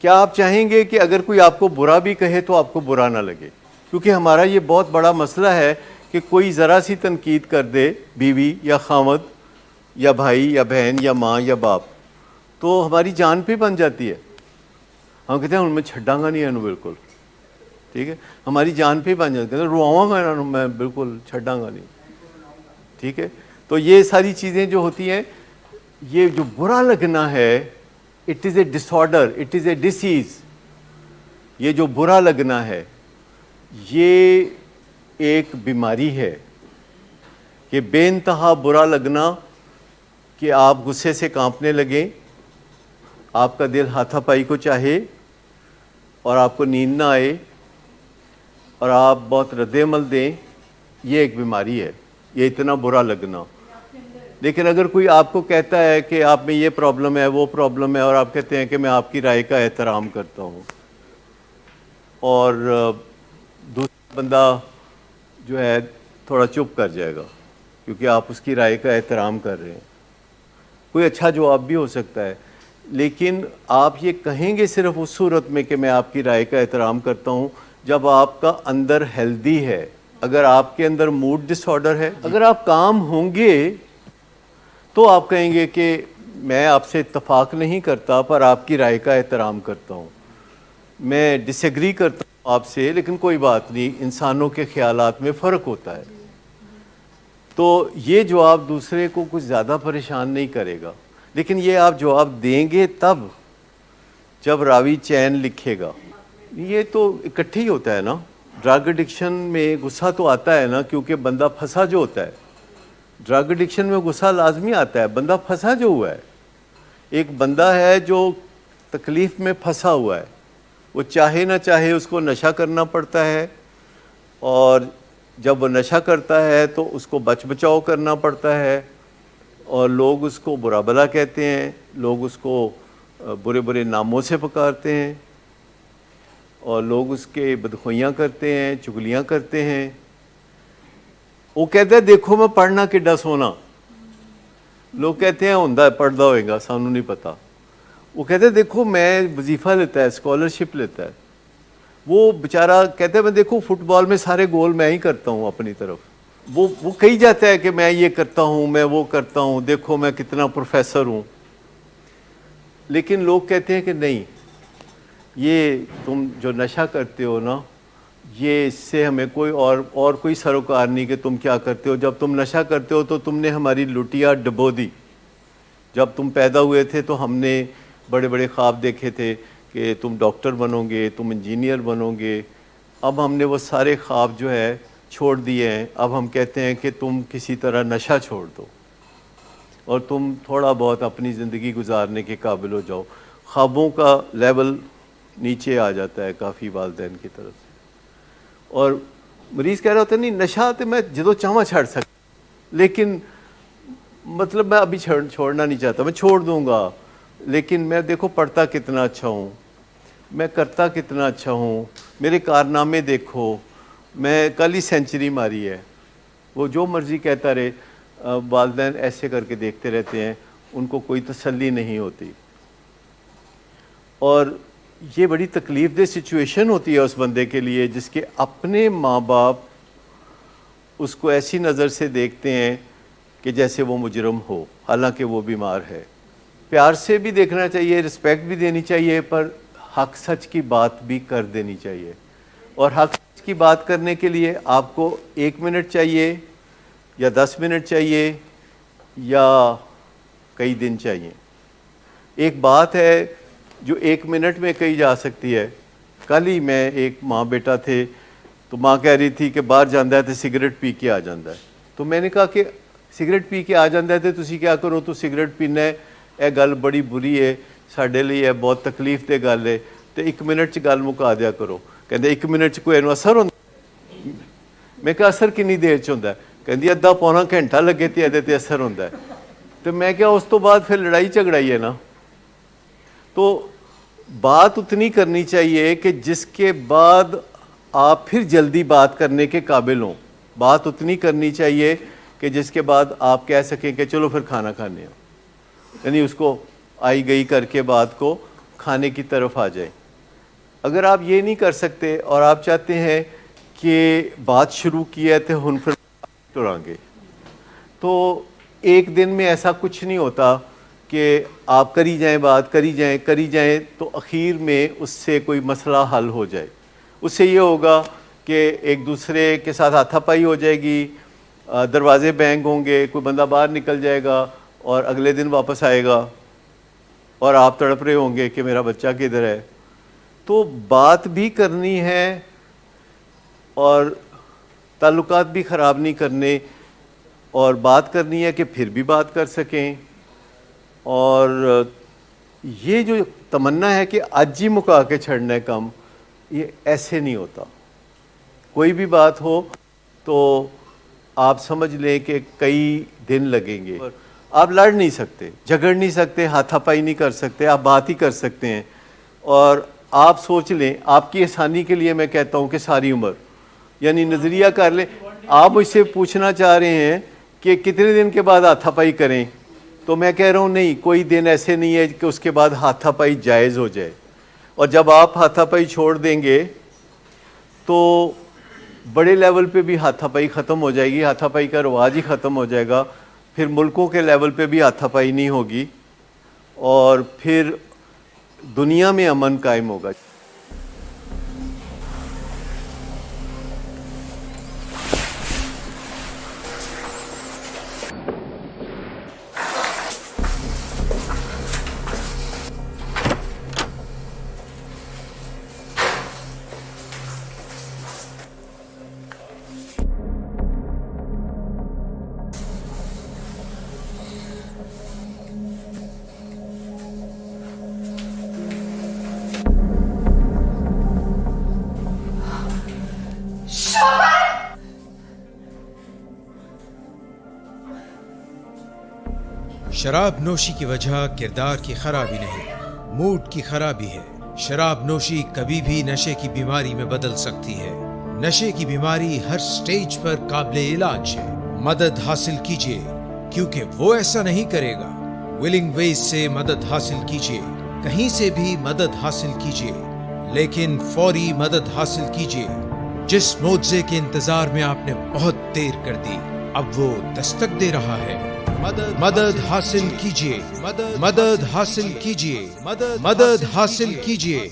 کیا آپ چاہیں گے کہ اگر کوئی آپ کو برا بھی کہے تو آپ کو برا نہ لگے؟ کیونکہ ہمارا یہ بہت بڑا مسئلہ ہے کہ کوئی ذرا سی تنقید کر دے، بیوی یا خاوند یا بھائی یا بہن یا ماں یا باپ، تو ہماری جان پہ بن جاتی ہے. ہم کہتے ہیں ان میں چھڈاں گا نہیں انہوں بالکل، ٹھیک ہے، ہماری جان پہ بن جاتی ہے، رواں گا انہوں میں بالکل چھڈاں گا نہیں، ٹھیک ہے. تو یہ ساری چیزیں جو ہوتی ہیں، یہ جو برا لگنا ہے، it is a disorder, it is a disease. یہ جو برا لگنا ہے یہ ایک بیماری ہے کہ بے انتہا برا لگنا، کہ آپ غصے سے کانپنے لگیں، آپ کا دل ہاتھا پائی کو چاہے اور آپ کو نیند نہ آئے اور آپ بہت رد عمل دیں. یہ ایک بیماری ہے، یہ اتنا برا لگنا. لیکن اگر کوئی آپ کو کہتا ہے کہ آپ میں یہ پرابلم ہے، وہ پرابلم ہے، اور آپ کہتے ہیں کہ میں آپ کی رائے کا احترام کرتا ہوں، اور دوسرا بندہ جو ہے تھوڑا چپ کر جائے گا کیونکہ آپ اس کی رائے کا احترام کر رہے ہیں، کوئی اچھا جواب بھی ہو سکتا ہے. لیکن آپ یہ کہیں گے صرف اس صورت میں کہ میں آپ کی رائے کا احترام کرتا ہوں جب آپ کا اندر ہیلدی ہے. اگر آپ کے اندر موڈ ڈس آرڈر ہے، اگر آپ کام ہوں گے تو آپ کہیں گے کہ میں آپ سے اتفاق نہیں کرتا پر آپ کی رائے کا احترام کرتا ہوں، میں ڈس ایگری کرتا ہوں آپ سے، لیکن کوئی بات نہیں، انسانوں کے خیالات میں فرق ہوتا ہے. تو یہ جواب دوسرے کو کچھ زیادہ پریشان نہیں کرے گا. لیکن یہ آپ جواب دیں گے تب جب راوی چین لکھے گا. یہ تو اکٹھے ہی ہوتا ہے نا. ڈرگ ایڈکشن میں غصہ تو آتا ہے نا، کیونکہ بندہ پھنسا جو ہوتا ہے. ڈرگ ایڈکشن میں غصہ لازمی آتا ہے، بندہ پھنسا جو ہوا ہے. ایک بندہ ہے جو تکلیف میں پھنسا ہوا ہے، وہ چاہے نہ چاہے اس کو نشہ کرنا پڑتا ہے، اور جب وہ نشہ کرتا ہے تو اس کو بچ بچاؤ کرنا پڑتا ہے، اور لوگ اس کو برا بلا کہتے ہیں، لوگ اس کو برے برے ناموں سے پکارتے ہیں، اور لوگ اس کے بدخوئیاں کرتے ہیں، چگلیاں کرتے ہیں. وہ کہتے ہیں دیکھو میں پڑھنا کڈا سونا، لوگ کہتے ہیں ہوندا ہے پڑھدا ہوئے گا سانوں نہیں پتا. وہ کہتے ہیں دیکھو میں وظیفہ لیتا ہے، اسکالرشپ لیتا ہے. وہ بیچارہ کہتے ہیں میں دیکھو فٹ بال میں سارے گول میں ہی کرتا ہوں اپنی طرف. وہ کہی جاتا ہے کہ میں یہ کرتا ہوں، میں وہ کرتا ہوں، دیکھو میں کتنا پروفیسر ہوں. لیکن لوگ کہتے ہیں کہ نہیں، یہ تم جو نشہ کرتے ہو نا، یہ اس سے ہمیں کوئی اور کوئی سروکار نہیں کہ تم کیا کرتے ہو. جب تم نشہ کرتے ہو تو تم نے ہماری لٹیا ڈبو دی. جب تم پیدا ہوئے تھے تو ہم نے بڑے بڑے خواب دیکھے تھے کہ تم ڈاکٹر بنو گے، تم انجینئر بنو گے. اب ہم نے وہ سارے خواب جو ہے چھوڑ دیے ہیں. اب ہم کہتے ہیں کہ تم کسی طرح نشہ چھوڑ دو اور تم تھوڑا بہت اپنی زندگی گزارنے کے قابل ہو جاؤ. خوابوں کا لیول نیچے آ جاتا ہے کافی والدین کی طرف سے. اور مریض کہہ رہا ہوتا ہے نہیں نشہ تو میں جدو چاہواں چھڑ سکتا، لیکن مطلب میں ابھی چھوڑنا نہیں چاہتا، میں چھوڑ دوں گا، لیکن میں دیکھو پڑھتا کتنا اچھا ہوں، میں کرتا کتنا اچھا ہوں، میرے کارنامے دیکھو، میں کل ہی سینچری ماری ہے. وہ جو مرضی کہتا رہے، والدین ایسے کر کے دیکھتے رہتے ہیں، ان کو کوئی تسلی نہیں ہوتی. اور یہ بڑی تکلیف دہ سچویشن ہوتی ہے اس بندے کے لیے جس کے اپنے ماں باپ اس کو ایسی نظر سے دیکھتے ہیں کہ جیسے وہ مجرم ہو، حالانکہ وہ بیمار ہے. پیار سے بھی دیکھنا چاہیے، رسپیکٹ بھی دینی چاہیے، پر حق سچ کی بات بھی کر دینی چاہیے. اور حق سچ کی بات کرنے کے لیے آپ کو 1 منٹ چاہیے یا 10 منٹ چاہیے یا کئی دن چاہیے. ایک بات ہے جو 1 منٹ میں کہی جا سکتی ہے. کل ہی میں ایک ماں بیٹا تھے تو ماں کہہ رہی تھی کہ باہر جاندہ ہے تو سگریٹ پی کے آ جاندہ ہے. تو میں نے کہا کہ سگریٹ پی کے آ جاندہ ہے تو تسی کیا کرو، تو سگریٹ پینا ہے، یہ گل بڑی بری ہے ساڈے لیے، ہے بہت تکلیف دہ گل ہے، تو 1 منٹ چ گل مکا دیا کرو. کہندے 1 منٹ چ کوئی اینو اثر ہوندا؟ میں کہا اثر کنی دیر چ ہوندا ہے؟ کہندی ادھا پونا گھنٹہ لگے تے ادھے تے اثر ہوندا ہے. تو میں کہا اس تو بعد پھر لڑائی جھگڑائی ہے نا. تو بات اتنی کرنی چاہیے کہ جس کے بعد آپ پھر جلدی بات کرنے کے قابل ہوں. بات اتنی کرنی چاہیے کہ جس کے بعد آپ کہہ سکیں کہ چلو پھر کھانا کھانے ہیں، یعنی اس کو آئی گئی کر کے بات کو کھانے کی طرف آ جائیں. اگر آپ یہ نہیں کر سکتے اور آپ چاہتے ہیں کہ بات شروع کی ہے تو ہن پھر ٹرائیں گے، تو ایک دن میں ایسا کچھ نہیں ہوتا کہ آپ کری جائیں بات کری جائیں تو اخیر میں اس سے کوئی مسئلہ حل ہو جائے. اس سے یہ ہوگا کہ ایک دوسرے کے ساتھ ہاتھا پائی ہو جائے گی، دروازے بینگ ہوں گے، کوئی بندہ باہر نکل جائے گا اور اگلے دن واپس آئے گا اور آپ تڑپ رہے ہوں گے کہ میرا بچہ کدھر ہے. تو بات بھی کرنی ہے اور تعلقات بھی خراب نہیں کرنے، اور بات کرنی ہے کہ پھر بھی بات کر سکیں. اور یہ جو تمنا ہے کہ آج ہی مکا کے چھڑنا ہے کم، یہ ایسے نہیں ہوتا. کوئی بھی بات ہو تو آپ سمجھ لیں کہ کئی دن لگیں گے. آپ لڑ نہیں سکتے، جھگڑ نہیں سکتے، ہاتھا پائی نہیں کر سکتے، آپ بات ہی کر سکتے ہیں. اور آپ سوچ لیں، آپ کی آسانی کے لیے میں کہتا ہوں کہ ساری عمر، یعنی نظریہ کر لیں. آپ مجھ سے پوچھنا چاہ رہے ہیں کہ کتنے دن کے بعد ہاتھا پائی کریں، تو میں کہہ رہا ہوں نہیں، کوئی دن ایسے نہیں ہے کہ اس کے بعد ہاتھا پائی جائز ہو جائے. اور جب آپ ہاتھا پائی چھوڑ دیں گے تو بڑے لیول پہ بھی ہاتھا پائی ختم ہو جائے گی، ہاتھا پائی کا رواج ہی ختم ہو جائے گا. پھر ملکوں کے لیول پہ بھی ہاتھا پائی نہیں ہوگی اور پھر دنیا میں امن قائم ہوگا. شراب نوشی کی وجہ کردار کی خرابی نہیں، موڈ کی خرابی ہے. شراب نوشی کبھی بھی نشے کی بیماری میں بدل سکتی ہے. نشے کی بیماری ہر سٹیج پر قابل علاج ہے. مدد حاصل کیجیے کیونکہ وہ ایسا نہیں کرے گا. ولنگ ویز سے مدد حاصل کیجیے، کہیں سے بھی مدد حاصل کیجیے، لیکن فوری مدد حاصل کیجیے. جس معجزے کے انتظار میں آپ نے بہت دیر کر دی، اب وہ دستک دے رہا ہے. مدد حاصل کیجیے، مدد حاصل کیجیے، مدد حاصل کیجیے.